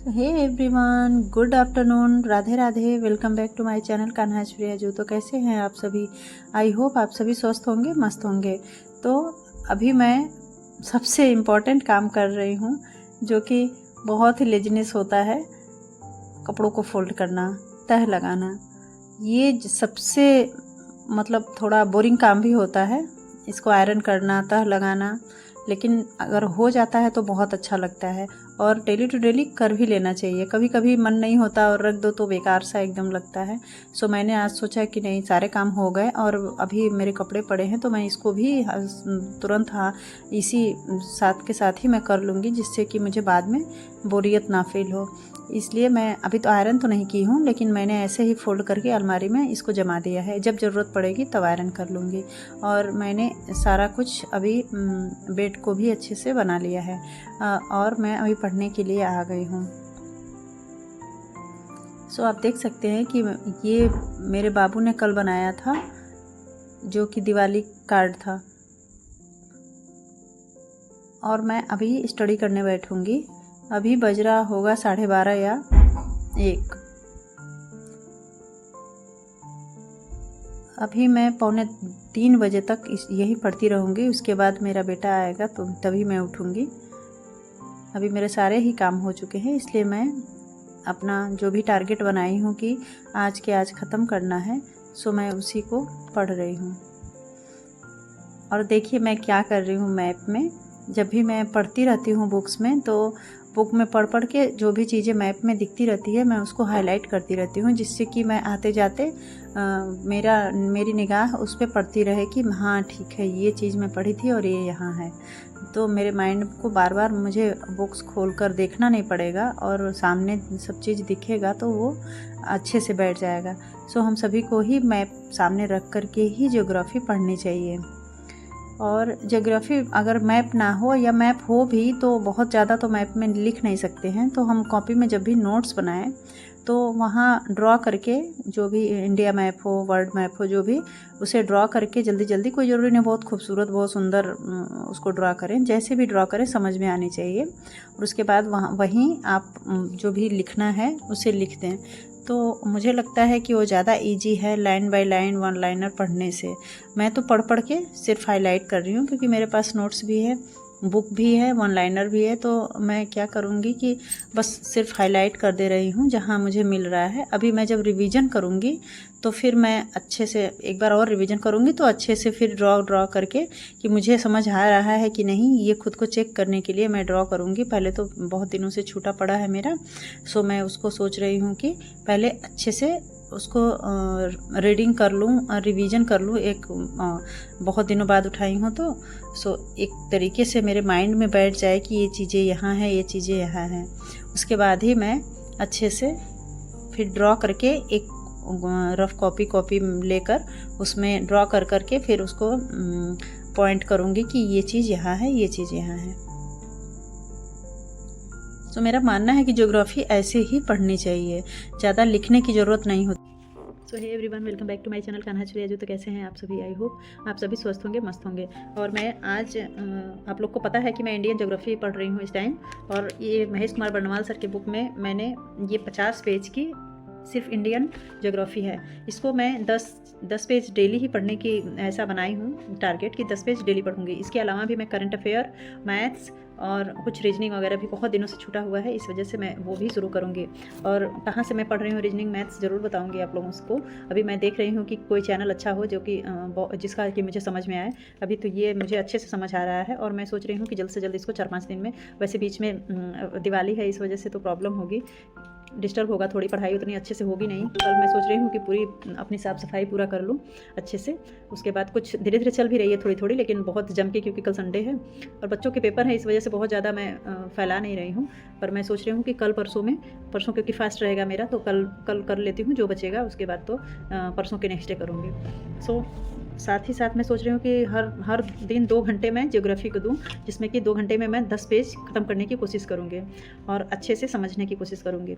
Hey everyone, good afternoon, Radhe Radhe. Welcome back to my channel Kanha Priyaju. तो कैसे हैं आप सभी? आई होप आप सभी स्वस्थ होंगे, मस्त होंगे। तो अभी मैं सबसे इम्पॉर्टेंट काम कर रही हूँ, जो कि बहुत ही लेजीनेस होता है। कपड़ों को फोल्ड करना, तह लगाना, ये सबसे मतलब थोड़ा बोरिंग काम भी होता है। इसको आयरन करना, तह लगाना, लेकिन अगर हो जाता है तो बहुत अच्छा लगता है और डेली टू डेली कर भी लेना चाहिए। कभी कभी मन नहीं होता और रख दो तो बेकार सा एकदम लगता है। सो मैंने आज सोचा कि नहीं, सारे काम हो गए और अभी मेरे कपड़े पड़े हैं तो मैं इसको भी तुरंत इसी साथ के साथ ही मैं कर लूँगी, जिससे कि मुझे बाद में बोरियत ना फील हो। इसलिए मैं अभी तो आयरन तो नहीं की हूँ, लेकिन मैंने ऐसे ही फोल्ड करके अलमारी में इसको जमा दिया है। जब ज़रूरत पड़ेगी तब आयरन कर लूँगी। और मैंने सारा कुछ अभी बेड को भी अच्छे से बना लिया है और मैं अभी पढ़ने के लिए आ गई हूँ। सो आप देख सकते हैं कि ये मेरे बाबू ने कल बनाया था, जो कि दिवाली कार्ड था। और मैं अभी स्टडी करने बैठूँगी। अभी बज रहा होगा 12:30 या 1। अभी मैं 2:45 बजे तक यही पढ़ती रहूँगी। उसके बाद मेरा बेटा आएगा तो तभी मैं उठूँगी। अभी मेरे सारे ही काम हो चुके हैं, इसलिए मैं अपना जो भी टारगेट बनाई हूँ कि आज के आज ख़त्म करना है, सो मैं उसी को पढ़ रही हूँ। और देखिए मैं क्या कर रही हूँ मैप में। जब भी मैं पढ़ती रहती हूँ बुक्स में, तो बुक में पढ़ पढ़ के जो भी चीज़ें मैप में दिखती रहती है मैं उसको हाईलाइट करती रहती हूँ, जिससे कि मैं आते जाते मेरी निगाह उस पर पड़ती रहे कि हाँ ठीक है, ये चीज़ मैं पढ़ी थी और ये यहाँ है। तो मेरे माइंड को बार बार मुझे बुक्स खोल कर देखना नहीं पड़ेगा और सामने सब चीज़ दिखेगा तो वो अच्छे से बैठ जाएगा। सो हम सभी को ही मैप सामने रख कर के ही ज्योग्राफी पढ़नी चाहिए। और ज्योग्राफी अगर मैप ना हो या मैप हो भी तो बहुत ज़्यादा तो मैप में लिख नहीं सकते हैं, तो हम कॉपी में जब भी नोट्स बनाएं तो वहाँ ड्रॉ करके, जो भी इंडिया मैप हो, वर्ल्ड मैप हो, जो भी, उसे ड्रॉ करके जल्दी जल्दी, कोई ज़रूरी नहीं बहुत खूबसूरत बहुत सुंदर उसको ड्रॉ करें, जैसे भी ड्रॉ करें समझ में आनी चाहिए। और उसके बाद वहीं आप जो भी लिखना है उसे लिख दें। तो मुझे लगता है कि वो ज़्यादा इजी है line by line one liner पढ़ने से। मैं तो पढ़ पढ़ के सिर्फ हाईलाइट कर रही हूँ, क्योंकि मेरे पास नोट्स भी है, बुक भी है, वन लाइनर भी है। तो मैं क्या करूँगी कि बस सिर्फ हाईलाइट कर दे रही हूँ जहाँ मुझे मिल रहा है। अभी मैं जब रिवीजन करूँगी तो फिर मैं अच्छे से एक बार और रिवीजन करूँगी, तो अच्छे से फिर ड्रॉ करके कि मुझे समझ आ रहा है कि नहीं, ये खुद को चेक करने के लिए मैं ड्रॉ करूँगी। पहले तो बहुत दिनों से छूटा पड़ा है मेरा, सो मैं उसको सोच रही हूँ कि पहले अच्छे से उसको रीडिंग कर लूँ और रिवीजन कर लूँ। एक बहुत दिनों बाद उठाई हूँ तो सो एक तरीके से मेरे माइंड में बैठ जाए कि ये चीज़ें यहाँ हैं, ये चीज़ें यहाँ हैं। उसके बाद ही मैं अच्छे से फिर ड्रॉ करके एक रफ कॉपी लेकर उसमें ड्रॉ कर करके फिर उसको पॉइंट करूँगी कि ये चीज़ यहाँ है, ये चीज़ यहाँ है। तो मेरा मानना है कि ज्योग्राफी ऐसे ही पढ़नी चाहिए, ज़्यादा लिखने की ज़रूरत नहीं होती। So hey everyone, welcome back to my channel Kanha Priyaju. तो कैसे हैं आप सभी? आई होप आप सभी स्वस्थ होंगे, मस्त होंगे। और मैं आज आप लोग को पता है कि मैं इंडियन ज्योग्राफी पढ़ रही हूँ इस टाइम। और ये महेश कुमार बर्नवाल सर के बुक में मैंने ये 50 पेज की सिर्फ इंडियन ज्योग्राफी है। इसको मैं 10 पेज डेली ही पढ़ने की ऐसा बनाई हूँ टारगेट, कि 10 पेज डेली पढ़ूँगी। इसके अलावा भी मैं करंट अफेयर, मैथ्स और कुछ रीजनिंग वगैरह भी बहुत दिनों से छूटा हुआ है, इस वजह से मैं वो भी शुरू करूँगी। और कहाँ से मैं पढ़ रही हूँ रीजनिंग मैथ्स ज़रूर बताऊँगी आप लोगों को। अभी मैं देख रही हूँ कि कोई चैनल अच्छा हो जो कि जिसका कि मुझे समझ में आए। अभी तो ये मुझे अच्छे से समझ आ रहा है और मैं सोच रही हूँ कि जल्द से जल्द इसको 4-5 दिन में, वैसे बीच में दिवाली है, इस वजह से तो प्रॉब्लम होगी, डिस्टर्ब होगा, थोड़ी पढ़ाई उतनी अच्छे से होगी नहीं। कल मैं सोच रही हूँ कि पूरी अपनी साफ़ सफाई पूरा कर लूँ अच्छे से। उसके बाद कुछ धीरे धीरे चल भी रही है थोड़ी थोड़ी, लेकिन बहुत जम के, क्योंकि कल संडे है और बच्चों के पेपर है, इस वजह से बहुत ज़्यादा मैं फैला नहीं रही हूँ। पर मैं सोच रही हूँ कि कल परसों क्योंकि फास्ट रहेगा मेरा, तो कल कर लेती हूँ जो बचेगा। उसके बाद तो परसों के नेक्स्ट डे करूँगी। सो साथ ही साथ मैं सोच रही हूँ कि हर दिन 2 घंटे मैं ज्योग्राफी को दूँ, जिसमें कि 2 घंटे में मैं 10 पेज ख़त्म करने की कोशिश करूँगी और अच्छे से समझने की कोशिश करूँगी।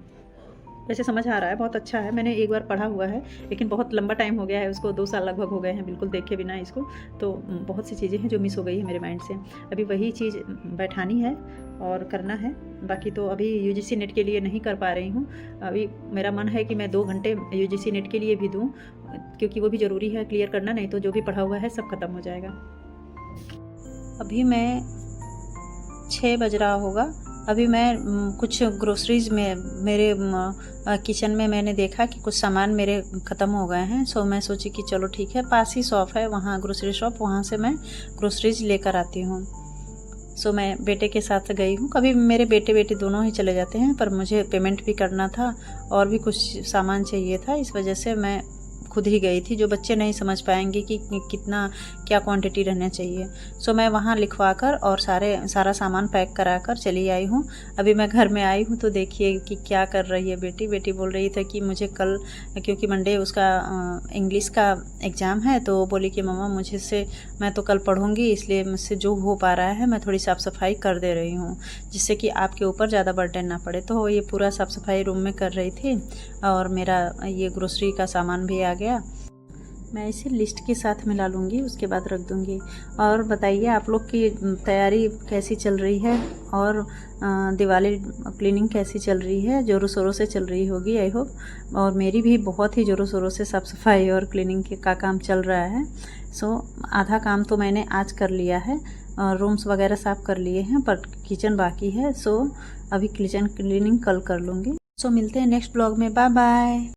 वैसे समझ आ रहा है, बहुत अच्छा है, मैंने एक बार पढ़ा हुआ है, लेकिन बहुत लंबा टाइम हो गया है उसको, 2 साल लगभग हो गए हैं बिल्कुल देखे बिना इसको। तो बहुत सी चीज़ें हैं जो मिस हो गई है मेरे माइंड से। अभी वही चीज़ बैठानी है और करना है। बाकी तो अभी यूजीसी नेट के लिए नहीं कर पा रही हूँ। अभी मेरा मन है कि मैं 2 घंटे यूजीसी नेट के लिए भी दूँ, क्योंकि वो भी ज़रूरी है क्लियर करना, नहीं तो जो भी पढ़ा हुआ है सब खत्म हो जाएगा। अभी मैं 6 बज रहा होगा। अभी मैं कुछ ग्रोसरीज़ में मेरे किचन में मैंने देखा कि कुछ सामान मेरे ख़त्म हो गए हैं। सो मैं सोची कि चलो ठीक है, पास ही शॉप है वहाँ ग्रोसरी शॉप, वहाँ से मैं ग्रोसरीज़ लेकर आती हूँ। सो मैं बेटे के साथ गई हूँ। कभी मेरे बेटे दोनों ही चले जाते हैं, पर मुझे पेमेंट भी करना था और भी कुछ सामान चाहिए था, इस वजह से मैं खुद ही गई थी। जो बच्चे नहीं समझ पाएंगे कि कितना क्या क्वांटिटी रहना चाहिए। सो मैं वहाँ लिखवा कर और सारा सामान पैक करा कर चली आई हूँ। अभी मैं घर में आई हूँ तो देखिए कि क्या कर रही है बेटी बोल रही थी कि मुझे कल, क्योंकि मंडे उसका इंग्लिश का एग्ज़ाम है, तो वो बोली कि मम्मा मैं तो कल पढ़ूँगी, इसलिए मुझसे जो हो पा रहा है मैं थोड़ी साफ़ सफाई कर दे रही हूँ, जिससे कि आपके ऊपर ज़्यादा बर्डन ना पड़े। तो ये पूरा साफ़ सफाई रूम में कर रही थी और मेरा ये ग्रोसरी का सामान भी आ गया। मैं इसे लिस्ट के साथ मिला लूँगी, उसके बाद रख दूँगी। और बताइए आप लोग की तैयारी कैसी चल रही है, और दिवाली क्लीनिंग कैसी चल रही है? ज़ोरों शोरों से चल रही होगी आई होप। और मेरी भी बहुत ही ज़ोरों शोरों से साफ़ सफाई और क्लीनिंग का काम चल रहा है। सो आधा काम तो मैंने आज कर लिया है, रूम्स वगैरह साफ़ कर लिए हैं, पर किचन बाकी है। सो अभी किचन क्लीनिंग कल कर लूँगी। सो मिलते हैं नेक्स्ट ब्लॉग में। Bye bye.